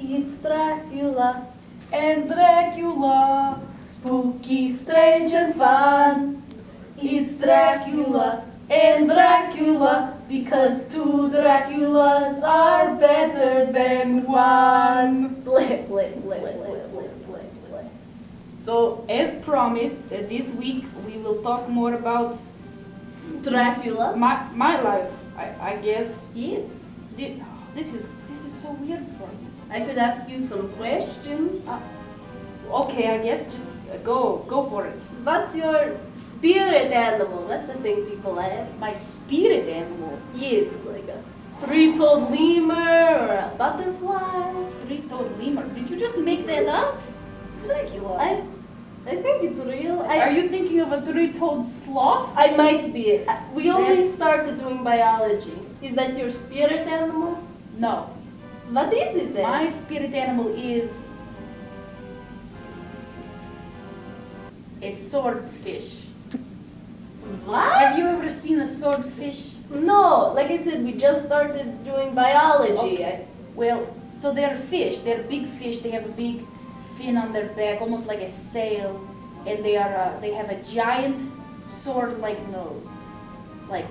It's Dracula and Dracula, spooky, strange and fun. It's Dracula and Dracula, because two Draculas are better than one. Bleh, bleh, bleh, bleh, bleh, bleh, bleh. So, as promised, this week we will talk more about Dracula. my life. I guess Yes. this is so weird for me. I could ask you some questions. Okay, I guess just go for it. What's your spirit animal? That's the thing people ask. My spirit animal. Yes, like a three-toed lemur or a butterfly. Three-toed lemur. Did you just make that up? Dracula. I think it's real. Are you thinking of a three-toed sloth? I might be. We only That's- started doing biology. Is that your spirit animal? No. What is it then? My spirit animal is a swordfish. What? Have you ever seen a swordfish? No, like I said, we just started doing biology. Okay. Well, so they're fish. They're big fish. They have a big fin on their back, almost like a sail, and they have a giant sword-like nose, like.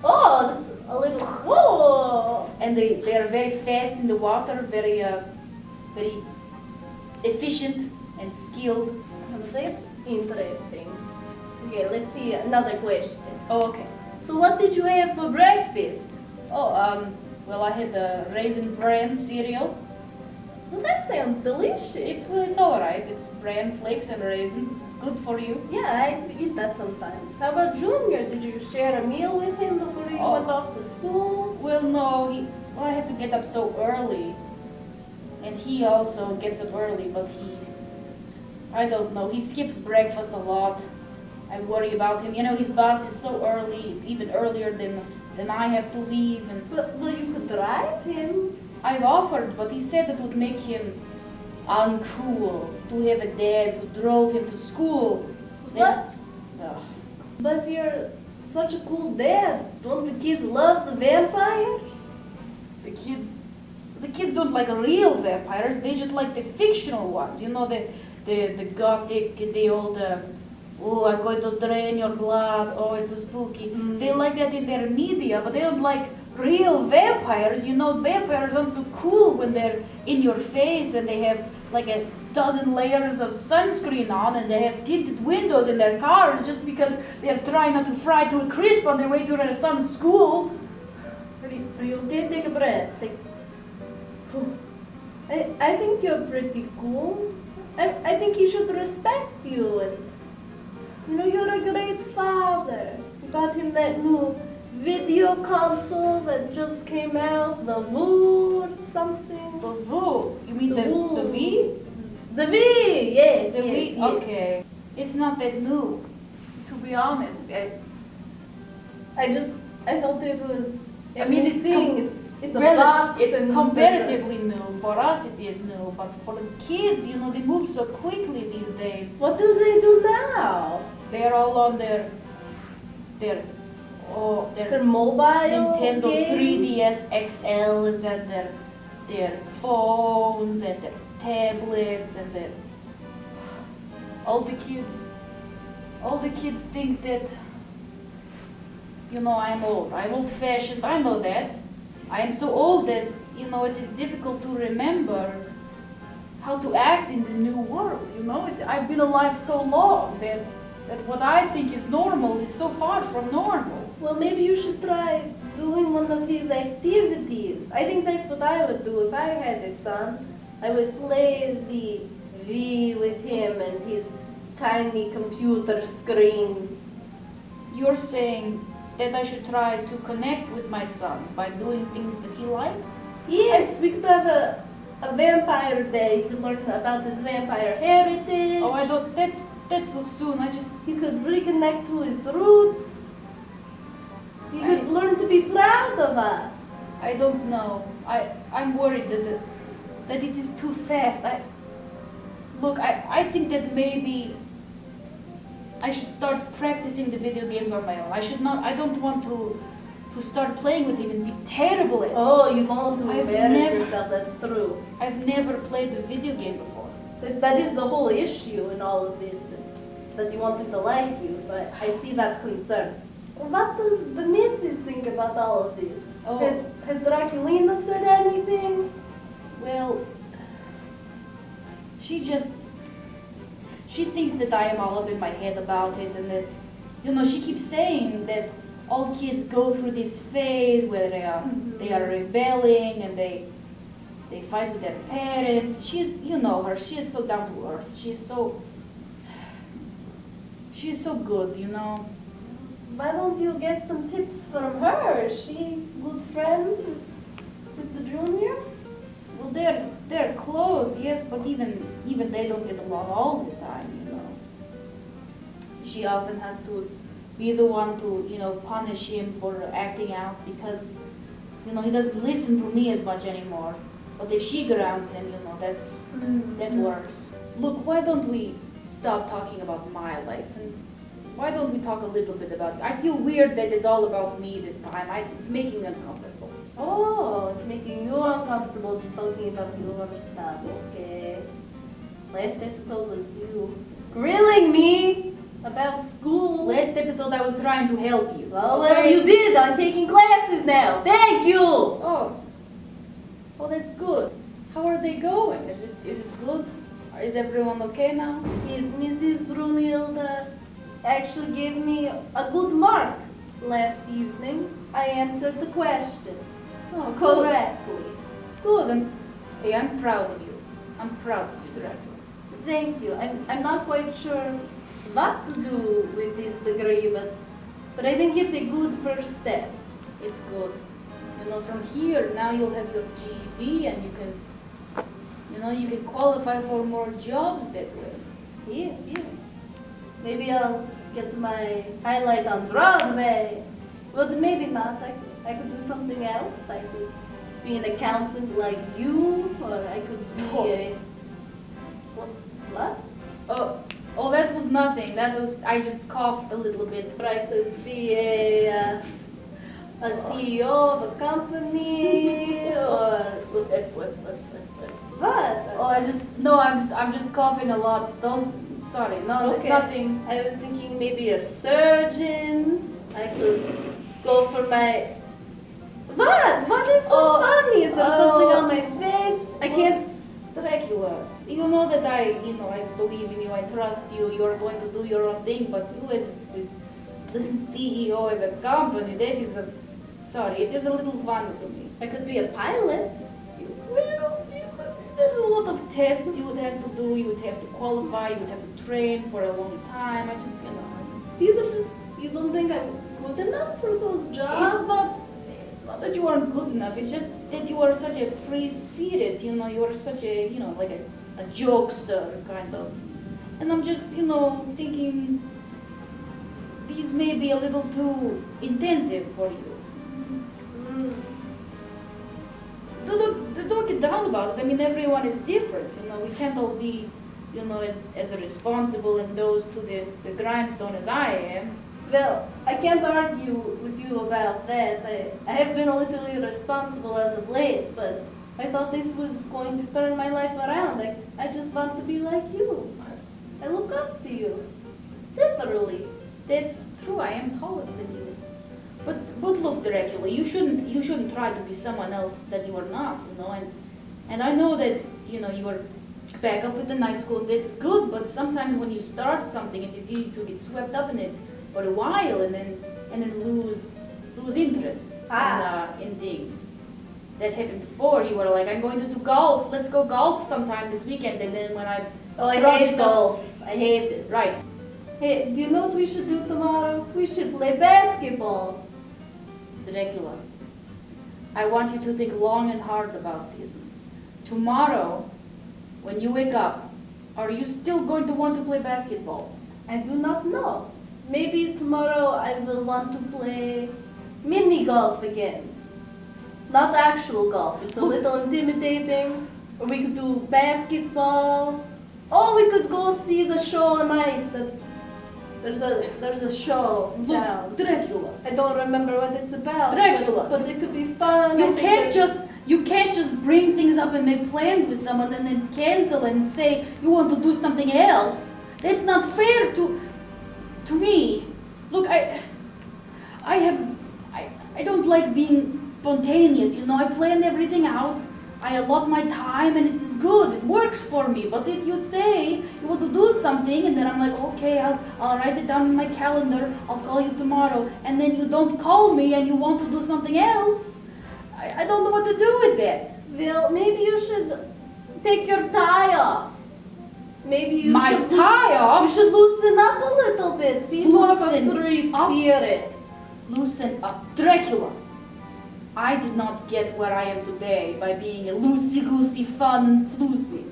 Oh, that's a little. Whoa! And they are very fast in the water, very efficient and skilled. That's interesting. Okay, let's see another question. Oh, okay. So, what did you have for breakfast? Oh, well, I had the Raisin Bran cereal. Well, that sounds delicious. It's all right. It's bran flakes and raisins. It's good for you. Yeah, I eat that sometimes. How about Junior? Did you share a meal with him before he went off to school? Well, no. I had to get up so early, and he also gets up early, but I don't know. He skips breakfast a lot. I worry about him. You know, his bus is so early. It's even earlier than I have to leave. And Well, you could drive him. I've offered, but he said it would make him uncool to have a dad who drove him to school. What? Ugh. But you're such a cool dad. Don't the kids love the vampires? The kids don't like real vampires. They just like the fictional ones. You know, the gothic, the old, oh, I'm going to drain your blood. Oh, it's so spooky. Mm. They like that in their media, but they don't like real vampires. You know, vampires aren't so cool when they're in your face and they have like a dozen layers of sunscreen on and they have tinted windows in their cars just because they're trying not to fry to a crisp on their way to their son's school. Are you okay? Take a breath. I think you're pretty cool. I think he should respect you. And you know, you're a great father. You got him that new video console that just came out, the Voo or something. The Voo? You mean the Voo. V? The V, yes, The yes, V? yes. Okay. It's not that new, to be honest. I thought it was. I mean, it's a box. It's and comparatively new. For us, it is new, but for the kids, you know, they move so quickly these days. What do they do now? They're all on their Their mobile Nintendo games? 3DS XLs and their phones and their tablets and all the kids think that, you know, I'm old-fashioned. I know that. I am so old that, you know, it is difficult to remember how to act in the new world. You know, I've been alive so long that what I think is normal is so far from normal. Well, maybe you should try doing one of these activities. I think that's what I would do if I had a son. I would play the V with him and his tiny computer screen. You're saying that I should try to connect with my son by doing things that he likes? Yes, we could have a vampire day to learn about his vampire heritage. Oh, I don't. That's so soon. He could reconnect to his roots. He could learn to be proud of us. I don't know. I'm worried that it is too fast. I think that maybe I should start practicing the video games on my own. I don't want to to start playing with him and be terrible at it. Oh, you don't want to I've embarrass never- yourself, that's true. I've never played the video game before. That is the whole issue in all of this, that you want him to like you, so I see that concern. What does the missus think about all of this? Oh. Has Draculina said anything? Well, she thinks that I am all up in my head about it, and that, she keeps saying that all kids go through this phase where they are rebelling and they fight with their parents. You know her, she is so down to earth. She is so good, Why don't you get some tips from her? Is she good friends with the junior? Well, they're close, yes, but even they don't get along all the time, She often has to be the one to, punish him for acting out because, he doesn't listen to me as much anymore. But if she grounds him, that works. Look, why don't we stop talking about my life and why don't we talk a little bit about it? I feel weird that it's all about me this time. It's making me uncomfortable. Oh, it's making you uncomfortable just talking about your stuff. Okay. Last episode was you grilling me about school. Last episode I was trying to help you. Oh, well, you did. I'm taking classes now. Thank you. Oh, that's good. How are they going? Is it good? Is everyone okay now? Yes, Mrs. Brunhilde actually gave me a good mark last evening. I answered the question correctly. Good. Hey, I'm proud of you. I'm proud of you, Dracula. Thank you. I'm not quite sure what to do with this degree, but I think it's a good first step. It's good. From here, now you'll have your GED and you can qualify for more jobs that way. Yes. Maybe I'll get my highlight on Broadway. Well, maybe not. I could do something else. I could be an accountant like you, or I could be a... What? Oh, that was nothing. I just coughed a little bit. Or I could be a CEO of a company, or... What? Oh, I'm just coughing a lot. Sorry, no, Okay. it's nothing. I was thinking maybe a surgeon. I could go for my... What? What is so funny? Is there something on my face? I can't... Dracula, you know that I believe in you, I trust you, you're going to do your own thing, but you as the CEO of a company, it is a little funny to me. I could be a pilot. There's a lot of tests you would have to do, you would have to qualify, you would have to train for a long time. You don't think I'm good enough for those jobs? It's not that you aren't good enough, it's just that you are such a free spirit, you are such a, like a jokester kind of. And I'm just, thinking these may be a little too intensive for you. Don't get down about it. I mean, everyone is different, we can't all be, as responsible and those to the grindstone as I am. Well, I can't argue with you about that. I have been a little irresponsible as of late, but I thought this was going to turn my life around. I just want to be like you. I look up to you. Literally. That's true, I am taller than you. But look, Dracula, you shouldn't try to be someone else that you are not, and I know that, you are back up with the night school, that's good, but sometimes when you start something, it's easy to get swept up in it for a while and then lose interest in things. That happened before. You were like, I'm going to do golf. Let's go golf sometime this weekend. And then when I hate golf. I hate it. Right. Hey, do you know what we should do tomorrow? We should play basketball. Dracula, I want you to think long and hard about this. Tomorrow, when you wake up, are you still going to want to play basketball? I do not know. Maybe tomorrow I will want to play mini golf again. Not actual golf. It's a little intimidating. Or we could do basketball. Or we could go see the show on ice that There's a show in town. Dracula. I don't remember what it's about. Dracula. But it could be fun. You can't just bring things up and make plans with someone and then cancel and say you want to do something else. That's not fair to me. Look, I don't like being spontaneous, you know. I plan everything out. I allot my time and it is good. It works for me. But if you say you want to do something and then I'm like, okay, I'll write it down in my calendar. I'll call you tomorrow. And then you don't call me and you want to do something else. I don't know what to do with that. Well, maybe you should take your tie off. Maybe you My should tie off? You should loosen up a little bit. Be more of a Loosen free up? spirit. Loosen up. Dracula. I did not get where I am today by being a loosey-goosey, fun, floosy.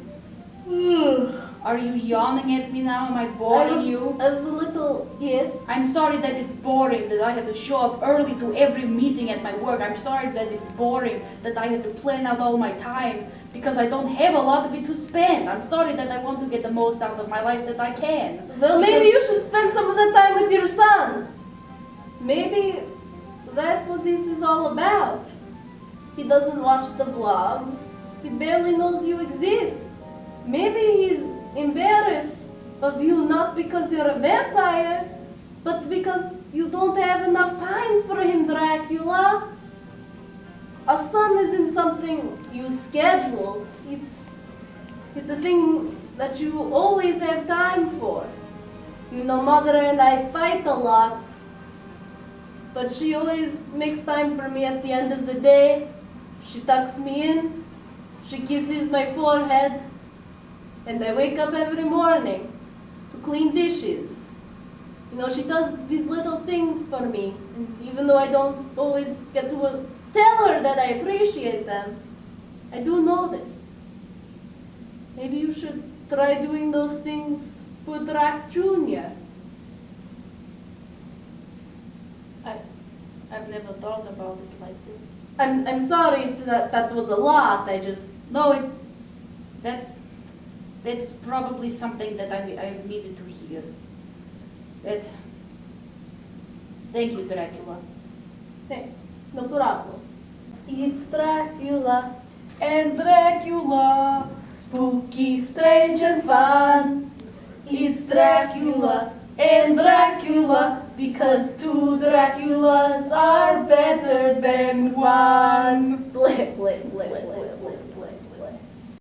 Are you yawning at me now? Am I boring you? I was a little, yes. I'm sorry that it's boring, that I have to show up early to every meeting at my work. I'm sorry that it's boring, that I have to plan out all my time, because I don't have a lot of it to spend. I'm sorry that I want to get the most out of my life that I can. Well, maybe you should spend some of the time with your son. Maybe that's what this is all about. He doesn't watch the vlogs. He barely knows you exist. Maybe he's embarrassed of you not because you're a vampire, but because you don't have enough time for him, Dracula. A son isn't something you schedule. It's a thing that you always have time for. You know, Mother and I fight a lot, but she always makes time for me at the end of the day. She tucks me in, she kisses my forehead, and I wake up every morning to clean dishes. You know, she does these little things for me, and even though I don't always get to tell her that I appreciate them, I do know this. Maybe you should try doing those things for Drac Jr. I've never thought about it like this. I'm sorry if that was a lot. No, that's probably something that I needed to hear. Thank you, Dracula. Hey, no problem. It's Dracula And Dracula, spooky, strange and fun. It's Dracula and Dracula, because two Draculas are better than one. Blip, blip, blip, blip.